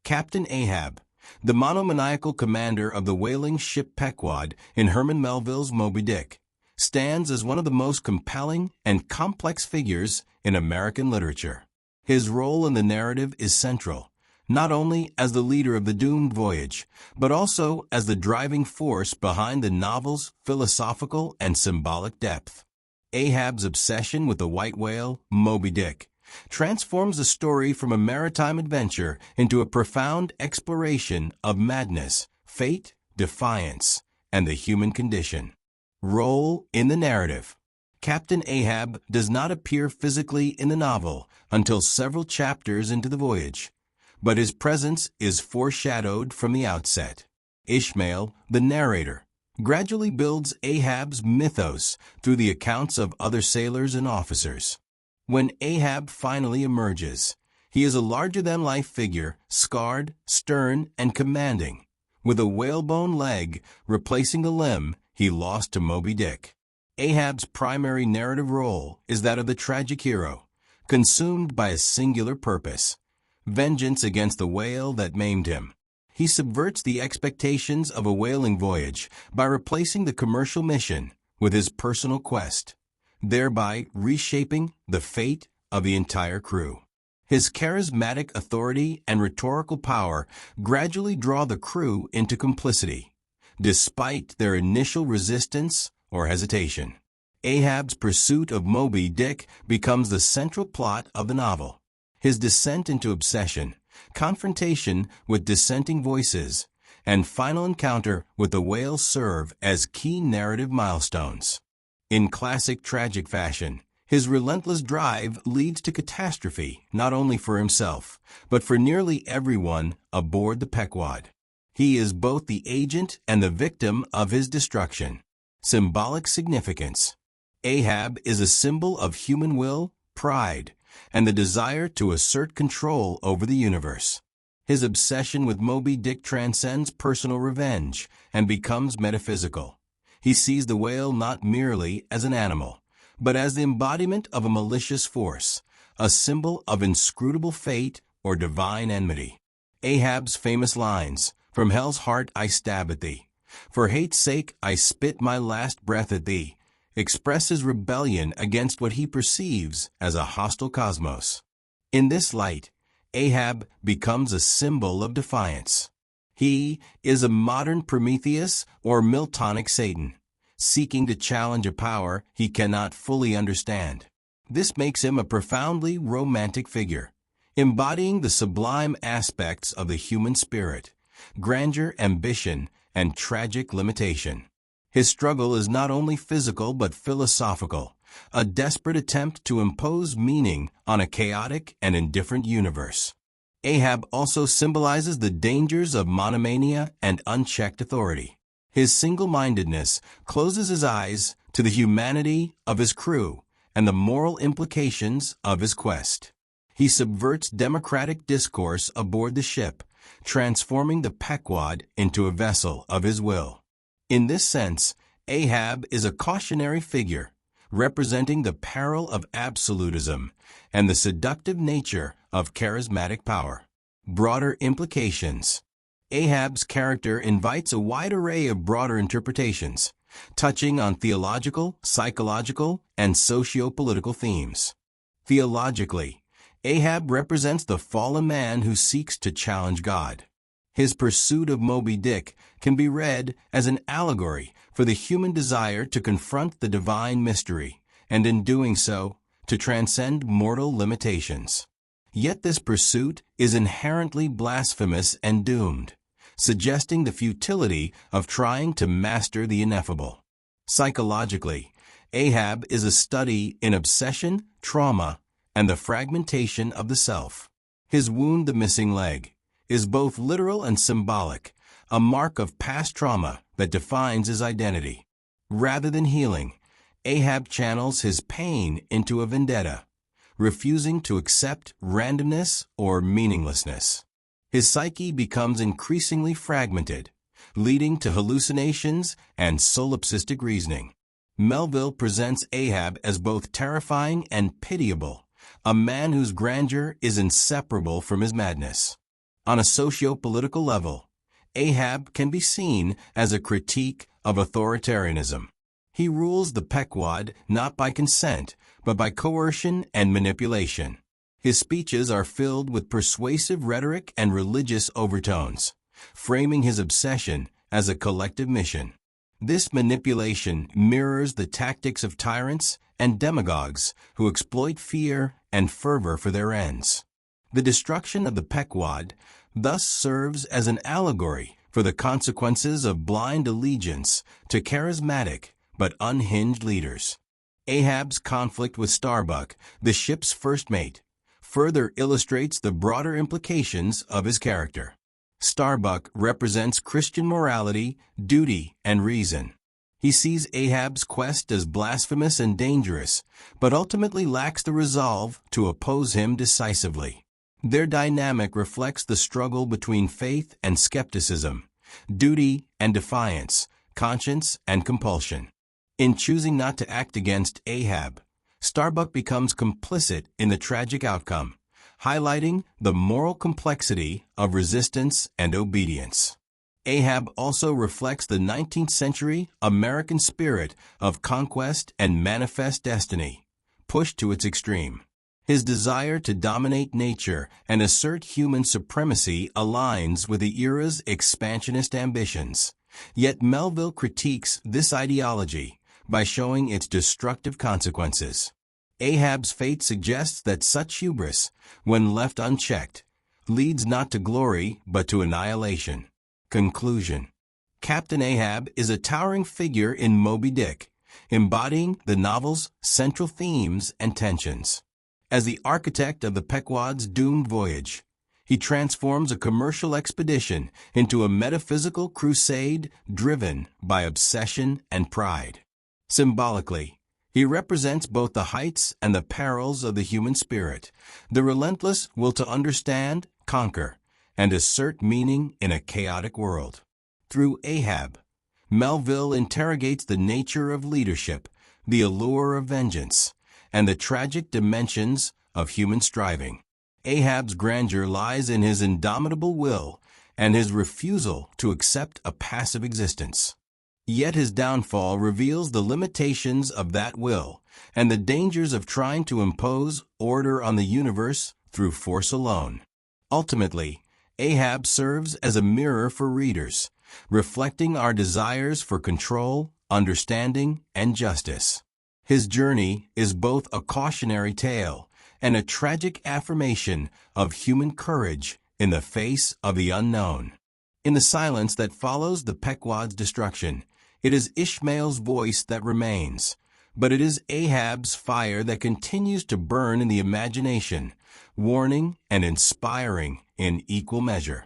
Captain Ahab, the monomaniacal commander of the whaling ship Pequod in Herman Melville's Moby-Dick, stands as one of the most compelling and complex figures in American literature. His role in the narrative is central, not only as the leader of the doomed voyage, but also as the driving force behind the novel's philosophical and symbolic depth. Ahab's obsession with the white whale, Moby-Dick, transforms the story from a maritime adventure into a profound exploration of madness, fate, defiance, and the human condition. Role in the narrative. Captain Ahab does not appear physically in the novel until several chapters into the voyage, but his presence is foreshadowed from the outset. Ishmael, the narrator, gradually builds Ahab's mythos through the accounts of other sailors and officers. When Ahab finally emerges, he is a larger-than-life figure, scarred, stern, and commanding, with a whalebone leg replacing the limb he lost to Moby-Dick. Ahab's primary narrative role is that of the tragic hero, consumed by a singular purpose: vengeance against the whale that maimed him. He subverts the expectations of a whaling voyage by replacing the commercial mission with his personal quest, thereby reshaping the fate of the entire crew. His charismatic authority and rhetorical power gradually draw the crew into complicity, despite their initial resistance or hesitation. Ahab's pursuit of Moby-Dick becomes the central plot of the novel. His descent into obsession, confrontation with dissenting voices, and final encounter with the whale serve as key narrative milestones. In classic tragic fashion, his relentless drive leads to catastrophe not only for himself, but for nearly everyone aboard the Pequod. He is both the agent and the victim of his destruction. Symbolic significance. Ahab is a symbol of human will, pride, and the desire to assert control over the universe. His obsession with Moby-Dick transcends personal revenge and becomes metaphysical. He sees the whale not merely as an animal, but as the embodiment of a malicious force, a symbol of inscrutable fate or divine enmity. Ahab's famous lines, "From hell's heart I stab at thee. For hate's sake I spit my last breath at thee," expresses rebellion against what he perceives as a hostile cosmos. In this light, Ahab becomes a symbol of defiance. He is a modern Prometheus or Miltonic Satan, seeking to challenge a power he cannot fully understand. This makes him a profoundly romantic figure, embodying the sublime aspects of the human spirit: grandeur, ambition, and tragic limitation. His struggle is not only physical but philosophical, a desperate attempt to impose meaning on a chaotic and indifferent universe. Ahab also symbolizes the dangers of monomania and unchecked authority. His single-mindedness closes his eyes to the humanity of his crew and the moral implications of his quest. He subverts democratic discourse aboard the ship, transforming the Pequod into a vessel of his will. In this sense, Ahab is a cautionary figure, representing the peril of absolutism and the seductive nature of charismatic power. Broader implications. Ahab's character invites a wide array of broader interpretations, touching on theological, psychological, and socio-political themes. Theologically, Ahab represents the fallen man who seeks to challenge God. His pursuit of Moby-Dick can be read as an allegory for the human desire to confront the divine mystery, and in doing so, to transcend mortal limitations. Yet this pursuit is inherently blasphemous and doomed, suggesting the futility of trying to master the ineffable. Psychologically, Ahab is a study in obsession, trauma, and the fragmentation of the self. His wound, the missing leg, is both literal and symbolic, a mark of past trauma that defines his identity. Rather than healing, Ahab channels his pain into a vendetta, refusing to accept randomness or meaninglessness. His psyche becomes increasingly fragmented, leading to hallucinations and solipsistic reasoning. Melville presents Ahab as both terrifying and pitiable, a man whose grandeur is inseparable from his madness. On a socio-political level, Ahab can be seen as a critique of authoritarianism. He rules the Pequod not by consent, but by coercion and manipulation. His speeches are filled with persuasive rhetoric and religious overtones, framing his obsession as a collective mission. This manipulation mirrors the tactics of tyrants and demagogues who exploit fear and fervor for their ends. The destruction of the Pequod thus serves as an allegory for the consequences of blind allegiance to charismatic but unhinged leaders. Ahab's conflict with Starbuck, the ship's first mate, further illustrates the broader implications of his character. Starbuck represents Christian morality, duty, and reason. He sees Ahab's quest as blasphemous and dangerous, but ultimately lacks the resolve to oppose him decisively. Their dynamic reflects the struggle between faith and skepticism, duty and defiance, conscience and compulsion. In choosing not to act against Ahab, Starbuck becomes complicit in the tragic outcome, highlighting the moral complexity of resistance and obedience. Ahab also reflects the 19th century American spirit of conquest and manifest destiny, pushed to its extreme. His desire to dominate nature and assert human supremacy aligns with the era's expansionist ambitions. Yet Melville critiques this ideology by showing its destructive consequences. Ahab's fate suggests that such hubris, when left unchecked, leads not to glory but to annihilation. Conclusion. Captain Ahab is a towering figure in Moby-Dick, embodying the novel's central themes and tensions. As the architect of the Pequod's doomed voyage, he transforms a commercial expedition into a metaphysical crusade driven by obsession and pride. Symbolically, he represents both the heights and the perils of the human spirit, the relentless will to understand, conquer, and assert meaning in a chaotic world. Through Ahab, Melville interrogates the nature of leadership, the allure of vengeance, and the tragic dimensions of human striving. Ahab's grandeur lies in his indomitable will and his refusal to accept a passive existence. Yet his downfall reveals the limitations of that will and the dangers of trying to impose order on the universe through force alone. Ultimately, Ahab serves as a mirror for readers, reflecting our desires for control, understanding, and justice. His journey is both a cautionary tale and a tragic affirmation of human courage in the face of the unknown. In the silence that follows the Pequod's destruction, it is Ishmael's voice that remains, but it is Ahab's fire that continues to burn in the imagination, warning and inspiring in equal measure.